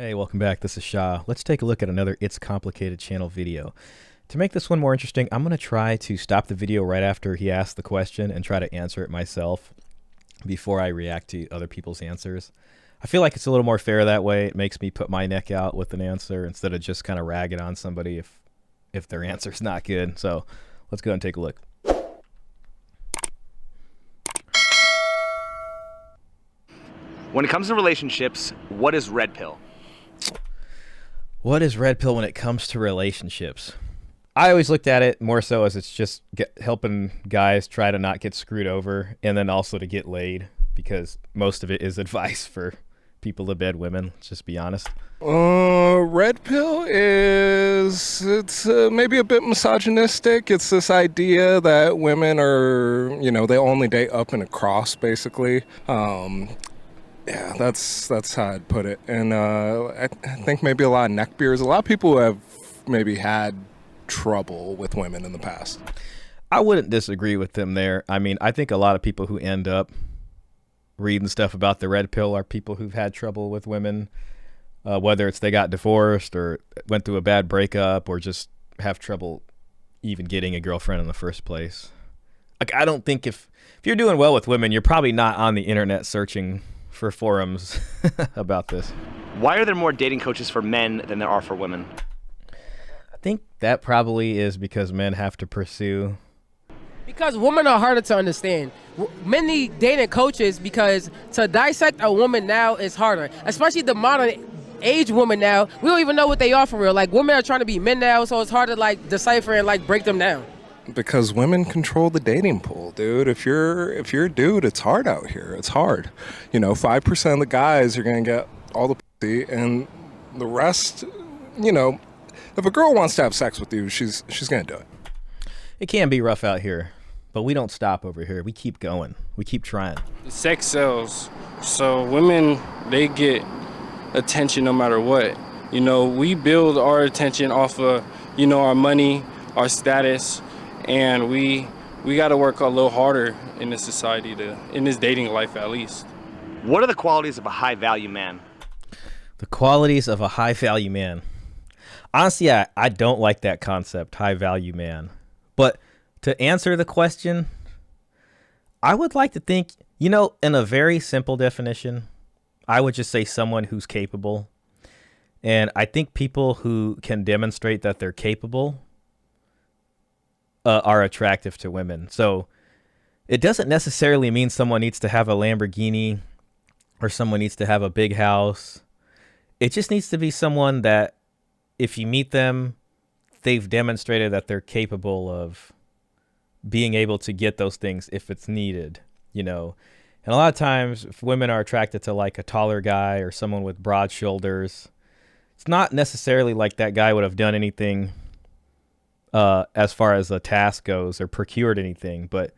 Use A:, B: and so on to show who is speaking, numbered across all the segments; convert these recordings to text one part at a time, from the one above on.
A: Hey, welcome back. This is Shah. Let's take a look at another It's Complicated channel video. To make this one more interesting, I'm going to try to stop the video right after he asks the question and try to answer it myself before I react to other people's answers. I feel like it's a little more fair that way. It makes me put my neck out with an answer instead of just kind of ragging on somebody if their answer's not good. So let's go and take a look.
B: When it comes to relationships, what is red pill?
A: What is red pill when it comes to relationships? I always looked at it more so as it's just helping guys try to not get screwed over and then also to get laid, because most of it is advice for people to bed women. Let's just be honest.
C: Red pill it's maybe a bit misogynistic. It's this idea that women are, they only date up and across, basically. Yeah, that's how I'd put it. And I think maybe a lot of neckbeards. A lot of people have maybe had trouble with women in the past.
A: I wouldn't disagree with them there. I mean, I think a lot of people who end up reading stuff about the red pill are people who've had trouble with women, whether it's they got divorced or went through a bad breakup or just have trouble even getting a girlfriend in the first place. Like, I don't think if you're doing well with women, you're probably not on the internet searching for forums about this.
B: Why are there more dating coaches for men than there are for women?
A: I think that probably is because men have to pursue.
D: Because women are harder to understand. Men need dating coaches because to dissect a woman now is harder, especially the modern age woman now. We don't even know what they are for real. Like, women are trying to be men now, so it's hard to like decipher and like break them down.
C: Because women control the dating pool, dude. If you're a dude, it's hard out here. It's hard. 5% of the guys are gonna get all the pussy, and the rest, if a girl wants to have sex with you, she's gonna do it.
A: It can be rough out here, but we don't stop over here. We keep going. We keep trying.
E: Sex sells, so women, they get attention no matter what. We build our attention off of, our money, our status, and we got to work a little harder in this society, in this dating life at least.
B: What are the qualities of a high-value man?
A: The qualities of a high-value man. Honestly, I don't like that concept, high-value man. But to answer the question, I would like to think, in a very simple definition, I would just say someone who's capable. And I think people who can demonstrate that they're capable are attractive to women. So it doesn't necessarily mean someone needs to have a Lamborghini or someone needs to have a big house. It just needs to be someone that if you meet them, they've demonstrated that they're capable of being able to get those things if it's needed, And a lot of times if women are attracted to like a taller guy or someone with broad shoulders, it's not necessarily like that guy would have done anything as far as a task goes or procured anything, but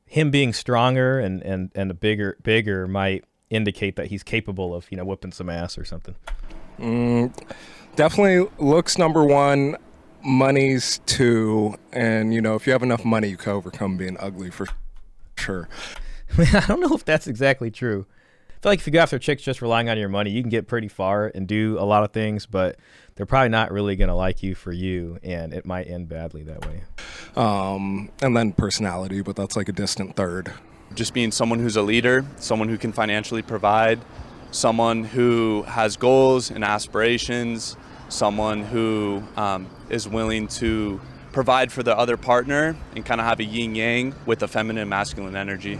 A: him being stronger and a bigger might indicate that he's capable of, whipping some ass or something.
C: Definitely looks number one, money's two, and if you have enough money, you can overcome being ugly for sure.
A: I don't know if that's exactly true. I feel like if you go after chicks just relying on your money, you can get pretty far and do a lot of things, but they're probably not really going to like you for you, and it might end badly that way.
C: And then personality, but that's like a distant third.
F: Just being someone who's a leader, someone who can financially provide, someone who has goals and aspirations, someone who is willing to provide for the other partner and kind of have a yin-yang with a feminine and masculine energy.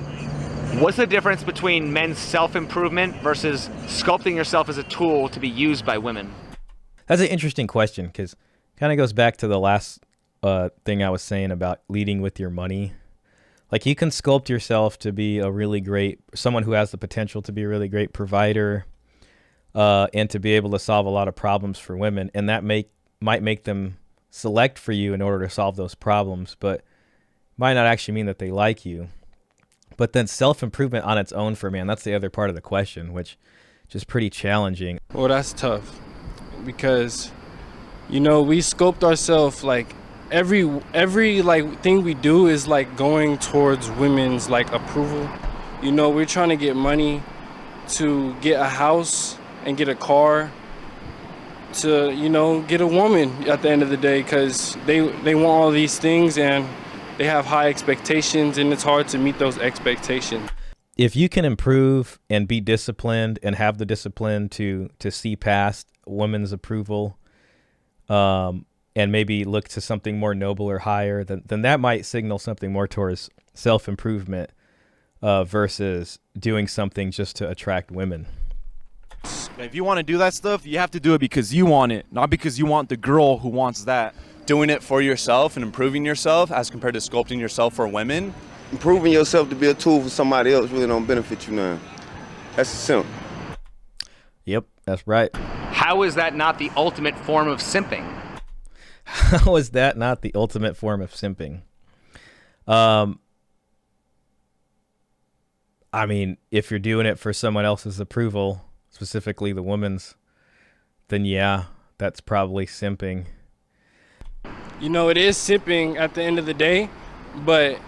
B: What's the difference between men's self-improvement versus sculpting yourself as a tool to be used by women?
A: That's an interesting question because it kind of goes back to the last thing I was saying about leading with your money. Like, you can sculpt yourself to be someone who has the potential to be a really great provider and to be able to solve a lot of problems for women. And that might make them select for you in order to solve those problems, but might not actually mean that they like you. But then self-improvement on its own for a man, that's the other part of the question, which is just pretty challenging.
E: Well, that's tough because, we sculpt ourselves like every like thing we do is like going towards women's like approval. We're trying to get money to get a house and get a car to, you know, get a woman at the end of the day, because they want all these things and they have high expectations, and it's hard to meet those expectations.
A: If you can improve and be disciplined and have the discipline to see past women's approval, and maybe look to something more noble or higher, then that might signal something more towards self-improvement versus doing something just to attract women.
G: If you want to do that stuff, you have to do it because you want it, not because you want the girl who wants that.
F: Doing it for yourself and improving yourself as compared to sculpting yourself for women.
H: Improving yourself to be a tool for somebody else really don't benefit you none. That's simple.
A: Yep, that's right.
B: How is that not the ultimate form of simping?
A: How is that not the ultimate form of simping? I mean, if you're doing it for someone else's approval, specifically the woman's, then yeah, that's probably simping.
E: You know, it is simping at the end of the day, but,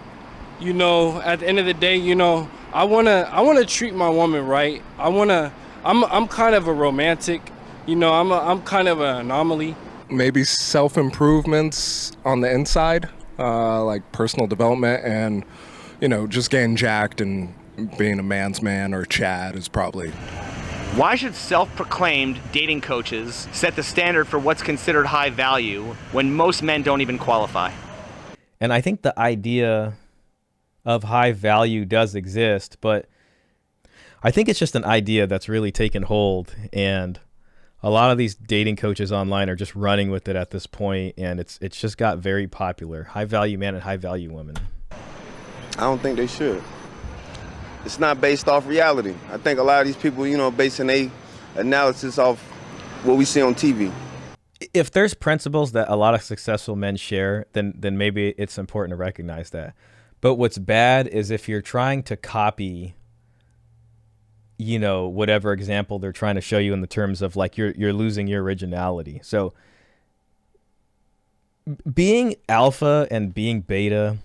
E: you know, at the end of the day, you know, I wanna treat my woman right. I'm kind of a romantic, you know, I'm kind of an anomaly.
C: Maybe self-improvements on the inside, like personal development, and, you know, just getting jacked and being a man's man or Chad is probably.
B: Why should self-proclaimed dating coaches set the standard for what's considered high value when most men don't even qualify?
A: And I think the idea of high value does exist, but I think it's just an idea that's really taken hold, and a lot of these dating coaches online are just running with it at this point, and it's just got very popular. High value man and high value woman.
H: I don't think they should. It's not based off reality. I think a lot of these people, you know, basing their analysis off what we see on TV.
A: If there's principles that a lot of successful men share, then maybe it's important to recognize that. But what's bad is if you're trying to copy, you know, whatever example they're trying to show you in the terms of like you're losing your originality. So being alpha and being beta,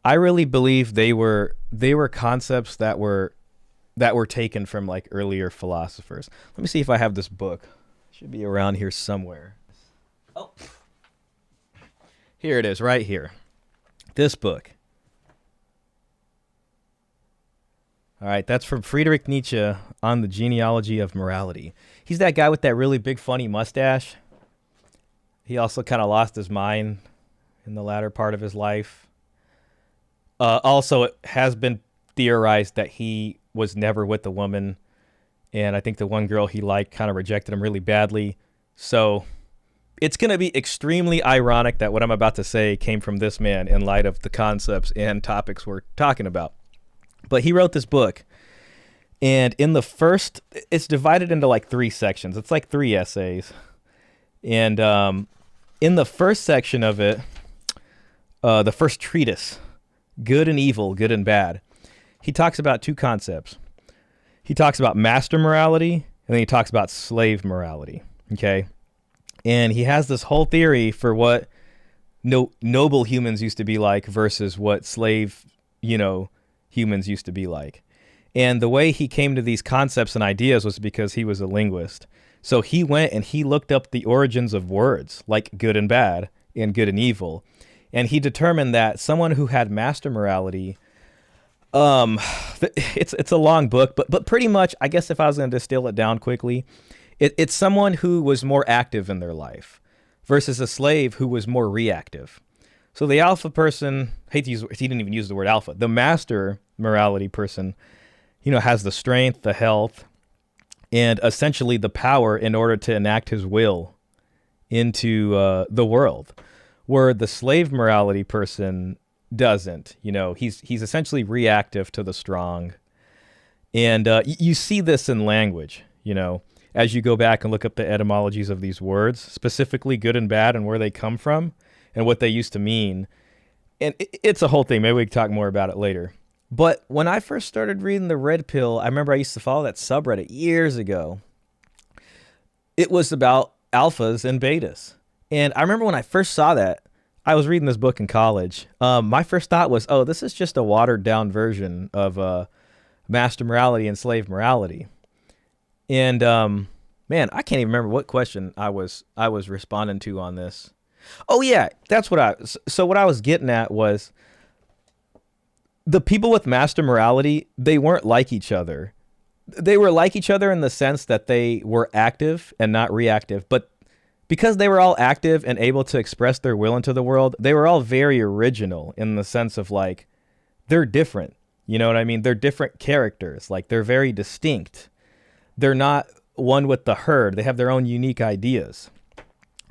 A: I really believe they were concepts that were taken from like earlier philosophers. Let me see if I have this book. It should be around here somewhere. Oh, here it is, right here. This book. All right, that's from Friedrich Nietzsche on the genealogy of morality. He's that guy with that really big funny mustache. He also kind of lost his mind in the latter part of his life. Also, it has been theorized that he was never with a woman, and I think the one girl he liked kind of rejected him really badly. So it's going to be extremely ironic that what I'm about to say came from this man in light of the concepts and topics we're talking about. But he wrote this book, and in the first, it's divided into like 3 sections. It's like 3 essays. And in the first section of it, the first treatise, Good and Evil, Good and Bad, he talks about 2 concepts. He talks about master morality, and then he talks about slave morality, okay? And he has this whole theory for what noble humans used to be like versus what slave, you know, humans used to be like. And the way he came to these concepts and ideas was because he was a linguist. So he went and he looked up the origins of words like good and bad and good and evil. And he determined that someone who had master morality, it's a long book, but pretty much, I guess if I was going to distill it down quickly, it's someone who was more active in their life versus a slave who was more reactive. So the alpha person, he didn't even use the word alpha. The master morality person, you know, has the strength, the health, and essentially the power in order to enact his will into the world. Where the slave morality person doesn't, you know, he's essentially reactive to the strong. And you see this in language, you know, as you go back and look up the etymologies of these words, specifically good and bad and where they come from and what they used to mean. And it's a whole thing. Maybe we can talk more about it later. But when I first started reading the Red Pill, I remember I used to follow that subreddit years ago. It was about alphas and betas. And I remember when I first saw that, I was reading this book in college. My first thought was, oh, this is just a watered down version of master morality and slave morality. And man, I can't even remember what question I was responding to on this. Oh yeah, that's what so what I was getting at was the people with master morality, they weren't like each other. They were like each other in the sense that they were active and not reactive, but because they were all active and able to express their will into the world, they were all very original in the sense of like, they're different. You know what I mean? They're different characters. Like, they're very distinct. They're not one with the herd. They have their own unique ideas.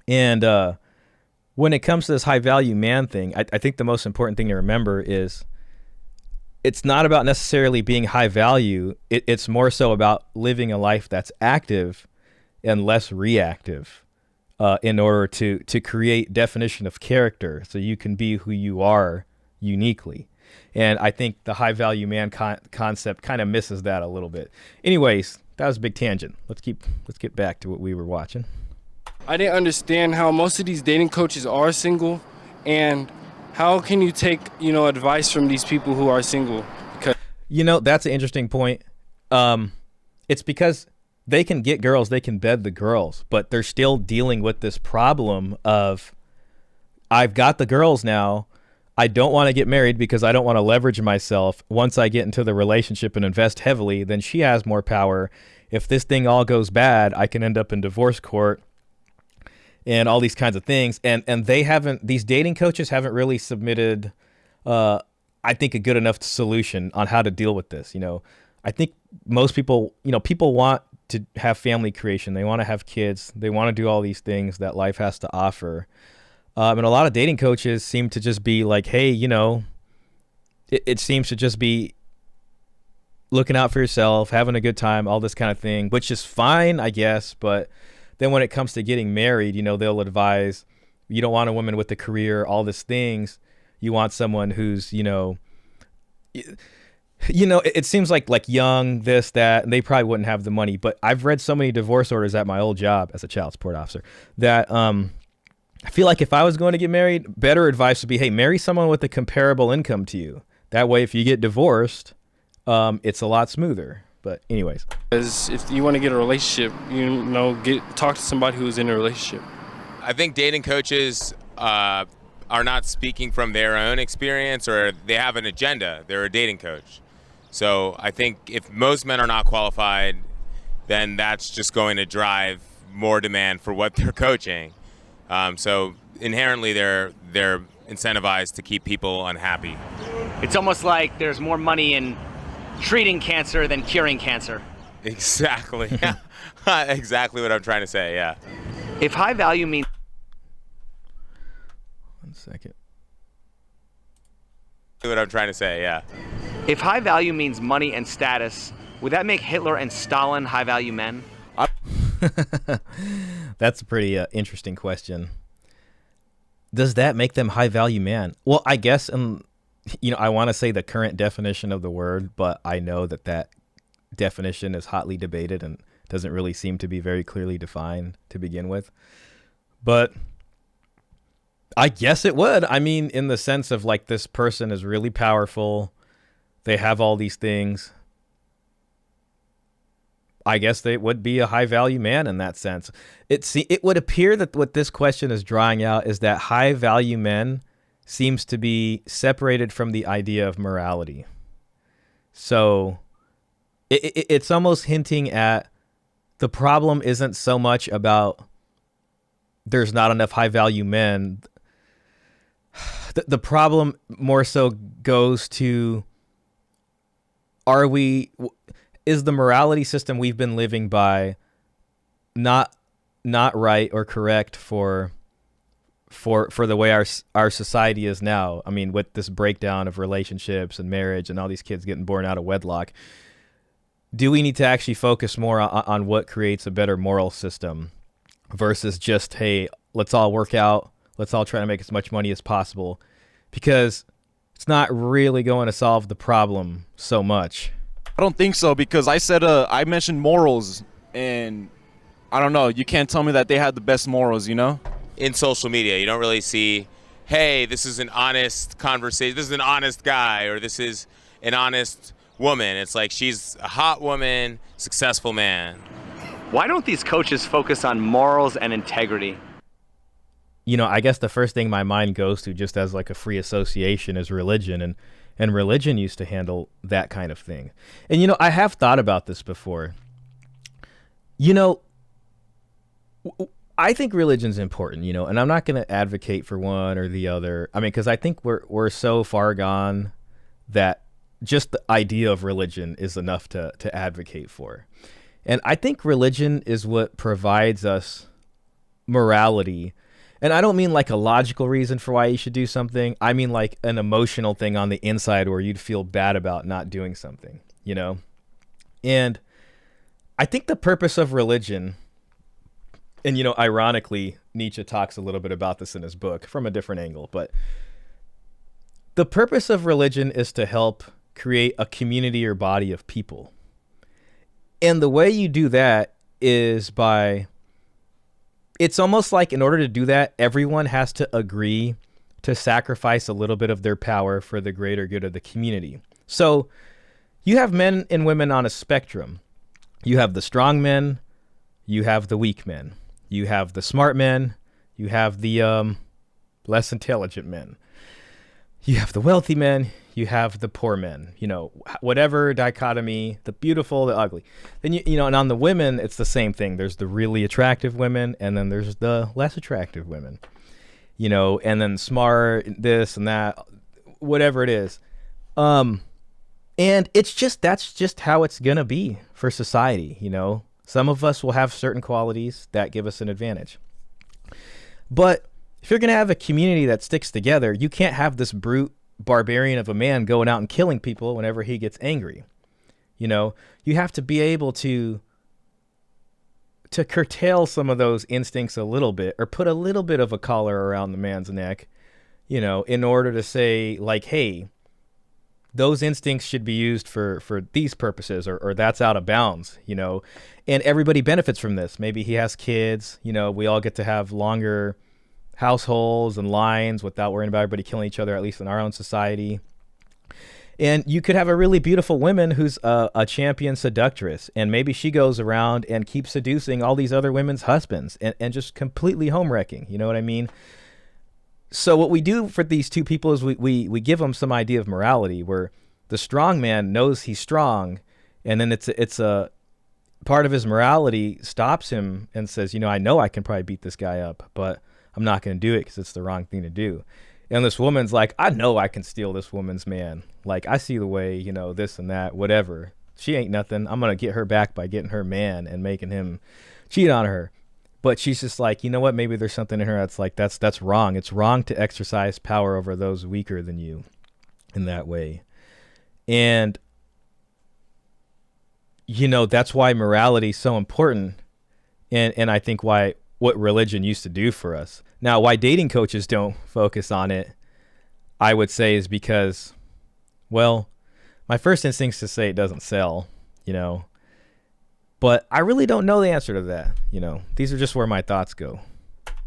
A: And when it comes to this high value man thing, I think the most important thing to remember is it's not about necessarily being high value. It's more so about living a life that's active and less reactive in order to create definition of character so you can be who you are uniquely. And I think the high value man concept kind of misses that a little bit. Anyways, that was a big tangent. Let's get back to what we were watching.
E: I didn't understand how most of these dating coaches are single, and how can you take, advice from these people who are single? Because
A: that's an interesting point. It's because they can get girls, they can bed the girls, but they're still dealing with this problem of, I've got the girls now. I don't want to get married because I don't want to leverage myself. Once I get into the relationship and invest heavily, then she has more power. If this thing all goes bad, I can end up in divorce court and all these kinds of things. And these dating coaches haven't really submitted, I think, a good enough solution on how to deal with this. I think most people, people want to have family creation. They want to have kids. They want to do all these things that life has to offer. And a lot of dating coaches seem to just be like, hey, it seems to just be looking out for yourself, having a good time, all this kind of thing, which is fine, I guess. But then when it comes to getting married, they'll advise, you don't want a woman with a career, all these things. You want someone who's, it seems like young, this, that, and they probably wouldn't have the money. But I've read so many divorce orders at my old job as a child support officer that, I feel like if I was going to get married, better advice would be, hey, marry someone with a comparable income to you. That way, if you get divorced, it's a lot smoother. But anyways.
E: Because if you want to get a relationship, talk to somebody who's in a relationship.
I: I think dating coaches are not speaking from their own experience, or they have an agenda. They're a dating coach. So I think if most men are not qualified, then that's just going to drive more demand for what they're coaching. So inherently, they're incentivized to keep people unhappy.
B: It's almost like there's more money in treating cancer than curing cancer.
I: Exactly. Exactly what I'm trying to say, yeah.
B: If high value means...
A: One second.
I: What I'm trying to say, yeah.
B: If high value means money and status, would that make Hitler and Stalin high value men?
A: That's a pretty interesting question. Does that make them high value man? Well, I guess, I want to say the current definition of the word, but I know that definition is hotly debated and doesn't really seem to be very clearly defined to begin with. But I guess it would. I mean, in the sense of like, this person is really powerful. They have all these things. I guess they would be a high value man in that sense. It would appear that what this question is drawing out is that high value men seems to be separated from the idea of morality. So it's almost hinting at the problem isn't so much about there's not enough high value men. The problem more so goes to, is the morality system we've been living by not right or correct for the way our society is now? I mean, with this breakdown of relationships and marriage and all these kids getting born out of wedlock, do we need to actually focus more on what creates a better moral system versus just, hey, let's all work out, let's all try to make as much money as possible? Because it's not really going to solve the problem so much.
G: I don't think so, because I mentioned morals, and I don't know, you can't tell me that they had the best morals,
I: In social media, you don't really see, hey, this is an honest conversation, this is an honest guy, or this is an honest woman. It's like, she's a hot woman, successful man.
B: Why don't these coaches focus on morals and integrity?
A: You know, I guess the first thing my mind goes to, just as like a free association, is religion, and religion used to handle that kind of thing. And you know, I have thought about this before. You know, I think religion's important, you know, and I'm not going to advocate for one or the other. I mean, because I think we're so far gone that just the idea of religion is enough to advocate for. And I think religion is what provides us morality. And I don't mean like a logical reason for why you should do something. I mean like an emotional thing on the inside where you'd feel bad about not doing something, you know? And I think the purpose of religion, and, you know, ironically, Nietzsche talks a little bit about this in his book from a different angle, but the purpose of religion is to help create a community or body of people. And the way you do that is by, it's almost like in order to do that, everyone has to agree to sacrifice a little bit of their power for the greater good of the community. So you have men and women on a spectrum. You have the strong men, you have the weak men, you have the smart men, you have the less intelligent men, you have the wealthy men, you have the poor men, you know, whatever dichotomy, the beautiful, the ugly. Then, you know, and on the women, it's the same thing. There's the really attractive women, and then there's the less attractive women, you know, and then smart, this and that, whatever it is. And it's just, that's just how it's going to be for society, you know. Some of us will have certain qualities that give us an advantage. But if you're going to have a community that sticks together, you can't have this brute barbarian of a man going out and killing people whenever he gets angry. You know, you have to be able to curtail some of those instincts a little bit, or put a little bit of a collar around the man's neck, you know, in order to say like, hey, those instincts should be used for these purposes, or that's out of bounds, you know, and everybody benefits from this. Maybe he has kids, you know, we all get to have longer households and lines without worrying about everybody killing each other, at least in our own society. And you could have a really beautiful woman who's a champion seductress, and maybe she goes around and keeps seducing all these other women's husbands and just completely home wrecking. You know what I mean? So what we do for these two people is we give them some idea of morality, where the strong man knows he's strong, and then it's a part of his morality stops him and says, you know I can probably beat this guy up, but I'm not going to do it because it's the wrong thing to do. And this woman's like, I know I can steal this woman's man. Like, I see the way, you know, this and that, whatever. She ain't nothing. I'm going to get her back by getting her man and making him cheat on her. But she's just like, you know what? Maybe there's something in her that's like, that's wrong. It's wrong to exercise power over those weaker than you in that way. And, you know, that's why morality is so important. And I think why what religion used to do for us. Now, why dating coaches don't focus on it, I would say, is because, well, my first instinct is to say it doesn't sell, you know, but I really don't know the answer to that. You know, these are just where my thoughts go.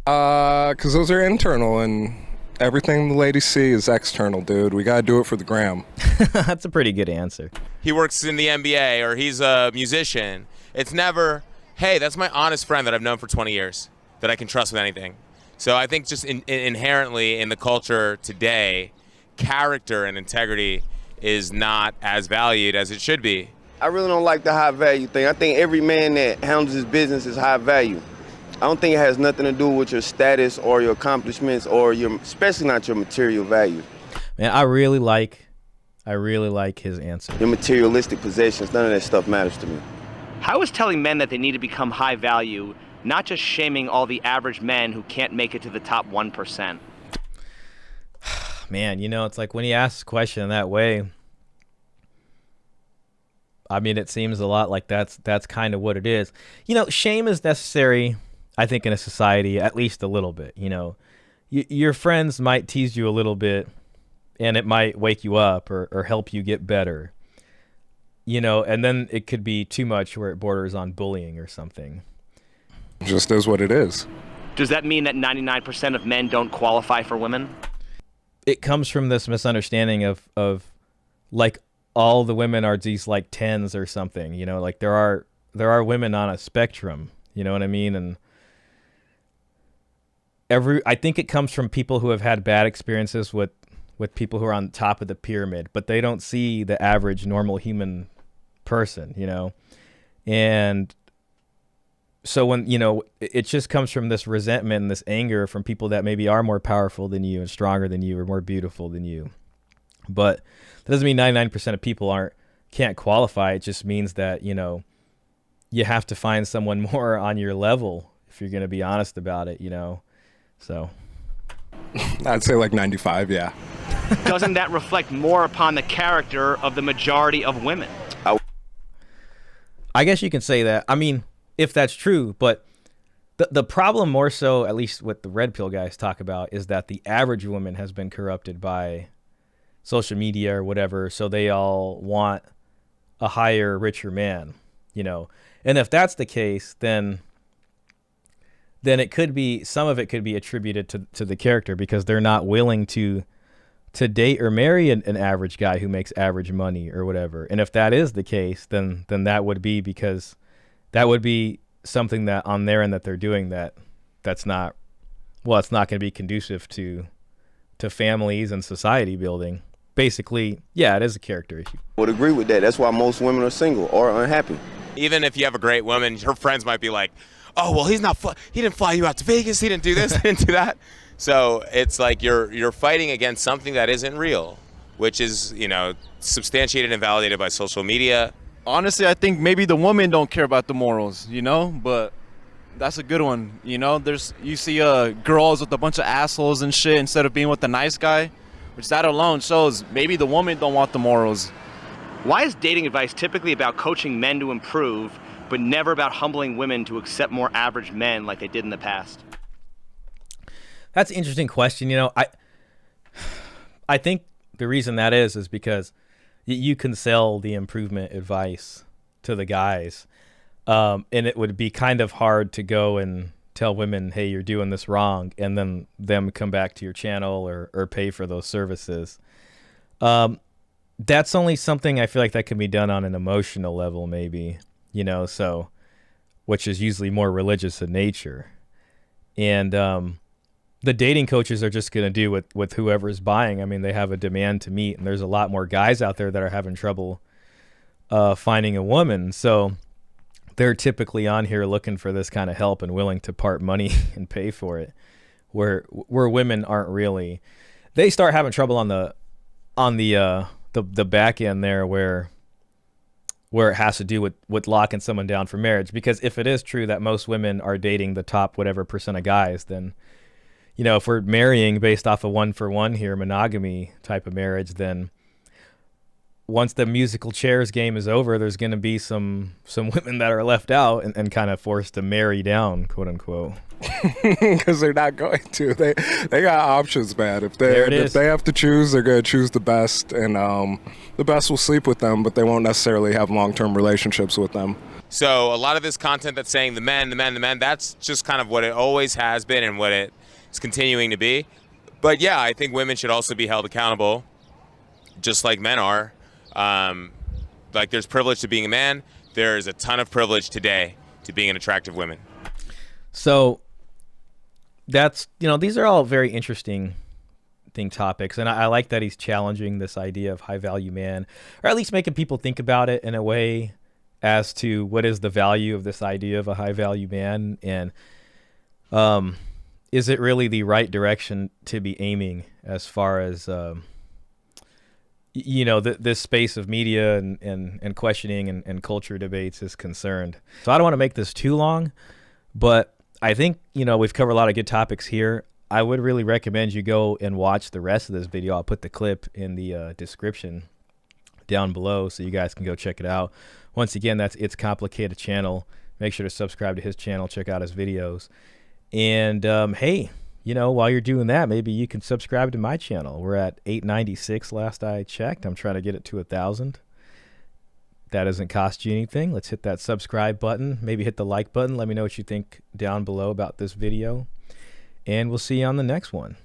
C: Because those are internal, and everything the ladies see is external, dude. We got to do it for the gram.
A: That's a pretty good answer.
I: He works in the NBA, or he's a musician. It's never, hey, that's my honest friend that I've known for 20 years that I can trust with anything. So I think just inherently in the culture today, character and integrity is not as valued as it should be.
H: I really don't like the high value thing. I think every man that handles his business is high value. I don't think it has nothing to do with your status or your accomplishments or especially not your material value.
A: Man, I really like his answer.
H: Your materialistic possessions, none of that stuff matters to me.
B: How is telling men that they need to become high value not just shaming all the average men who can't make it to the top 1%?
A: Man, you know, it's like when he asks a question that way, I mean, it seems a lot like that's kind of what it is. You know, shame is necessary, I think, in a society, at least a little bit. You know, your friends might tease you a little bit, and it might wake you up or help you get better. You know, and then it could be too much where it borders on bullying or something.
C: Just is what it is.
B: Does that mean that 99% of men don't qualify for women?
A: It comes from this misunderstanding of like all the women are these like 10s or something, you know, like there are are women on a spectrum, you know what I mean? And I think it comes from people who have had bad experiences with people who are on top of the pyramid, but they don't see the average normal human person, you know? And so when, you know, it just comes from this resentment and this anger from people that maybe are more powerful than you and stronger than you or more beautiful than you. But that doesn't mean 99% of people can't qualify. It just means that, you know, you have to find someone more on your level if you're going to be honest about it, you know? So
C: I'd say like 95, yeah.
B: Doesn't that reflect more upon the character of the majority of women?
A: I guess you can say that. I mean, if that's true, but the problem more so, at least what the red pill guys talk about, is that the average woman has been corrupted by social media or whatever, so they all want a higher, richer man, you know. And if that's the case, then it could be, some of it could be attributed to the character, because they're not willing to date or marry an average guy who makes average money or whatever. And if that is the case, then that would be because that would be something that on their end that they're doing that's not, well, it's not going to be conducive to families and society building. Basically, yeah, it is a character issue.
H: I would agree with that. That's why most women are single or unhappy.
I: Even if you have a great woman, her friends might be like, oh, well, he didn't fly you out to Vegas, he didn't do this, he didn't do that. So it's like you're fighting against something that isn't real, which is, you know, substantiated and validated by social media.
G: Honestly, I think maybe the women don't care about the morals, you know, but that's a good one. You know, you see girls with a bunch of assholes and shit instead of being with the nice guy, which that alone shows maybe the women don't want the morals.
B: Why is dating advice typically about coaching men to improve, but never about humbling women to accept more average men like they did in the past?
A: That's an interesting question. You know, I think the reason that is because you can sell the improvement advice to the guys, and it would be kind of hard to go and tell women, hey, you're doing this wrong, and then them come back to your channel or pay for those services. That's only something I feel like that can be done on an emotional level, maybe, you know, so, which is usually more religious in nature. And the dating coaches are just going to do with whoever's buying. I mean, they have a demand to meet, and there's a lot more guys out there that are having trouble finding a woman. So they're typically on here looking for this kind of help and willing to part money and pay for it, where women aren't really. They start having trouble on the back end there, where it has to do with locking someone down for marriage. Because if it is true that most women are dating the top whatever percent of guys, then, you know, if we're marrying based off a 1-for-1 here, monogamy type of marriage, then once the musical chairs game is over, there's going to be some women that are left out and kind of forced to marry down, quote unquote.
C: Because they're not going to. They got options, man. If they have to choose, they're going to choose the best, and the best will sleep with them, but they won't necessarily have long-term relationships with them.
I: So a lot of this content that's saying the men, that's just kind of what it always has been and what it is continuing to be. But yeah, I think women should also be held accountable, just like men are. Like there's privilege to being a man. There's a ton of privilege today to being an attractive woman.
A: So that's, you know, these are all very interesting topics. And I like that he's challenging this idea of high value man, or at least making people think about it in a way as to what is the value of this idea of a high value man. And, is it really the right direction to be aiming as far as, you know, this space of media and questioning and culture debates is concerned. So I don't want to make this too long, but I think, you know, we've covered a lot of good topics here. I would really recommend you go and watch the rest of this video. I'll put the clip in the description down below so you guys can go check it out. Once again, that's It's Complicated Channel. Make sure to subscribe to his channel, check out his videos. And hey, you know, while you're doing that, maybe you can subscribe to my channel. We're at 896 last I checked. I'm trying to get it to 1,000. That doesn't cost you anything. Let's hit that subscribe button. Maybe hit the like button. Let me know what you think down below about this video. And we'll see you on the next one.